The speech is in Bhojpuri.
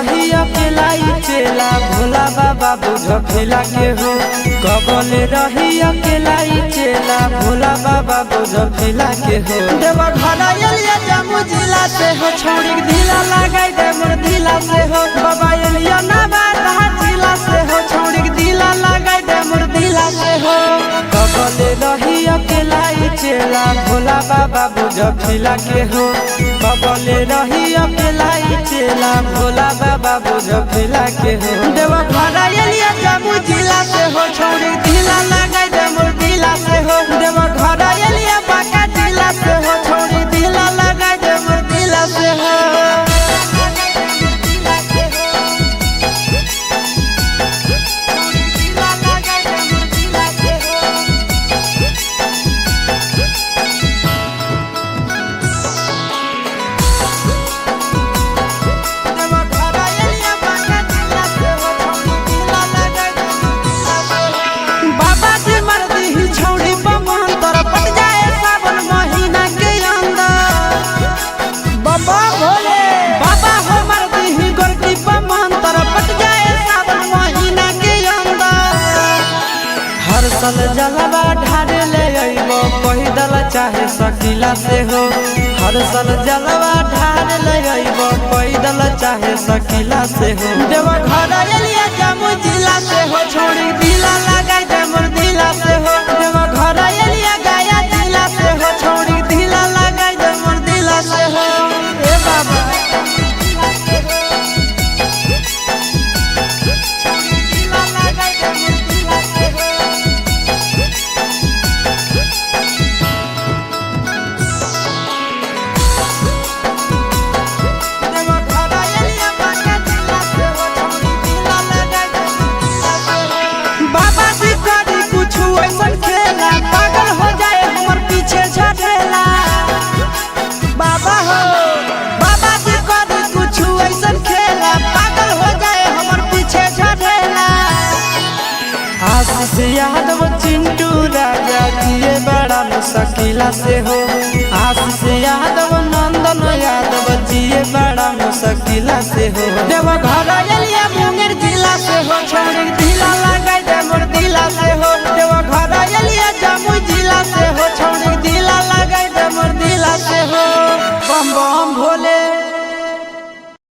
रही अकेला चेला भोला बाबा बुझ खेला के हो। कबले रही अकेला चेला भोला बाबा बुझ खेला के हो। देवा घरा एलिया जम्मू जिला से हो, छोड़ी ढीला लगाई दे मोर ढीला से हो। बाबा एलिया नवादा जिला से हो, छोड़ी ढीला लगाई दे मोर ढीला से हो। कबले रही अकेला चेला भोला बाबा बुझ खेला के हो। कबले रही अकेला चेला भोला बाबा बुझ खेला के हो। देवा घरा एलिया जम्मू जिला से हो, छोड़ी ढीला लगाई दे मोर ढीला से हो। देवा घरा एलिया बांका जिला से हो, छोड़ी ढीला लगाई दे मोर ढीला से हो। हर साल जलवा ढारे ले अइबो पैदल चाहे सकीला से हो। हर साल जलवा ढारे ले अइबो पैदल चाहे सकीला से हो। देवा घरा एलिया जम्मू जिला से हो, छोड़ी ढीला लगाई दे मोर ढीला से हो। देवा घरा एलिया गया जिला से हो, छोड़ी ढीला लगाई दे मोर ढीला से हो। ए बाबा आशीष यादव चिंटू राजा जिए बड़ा मुश्किला से हो। आशीष यादव नंदन यादव जिए बड़ा मुश्किला से हो। देवा घरा एलिया मुंगेर जिला से हो।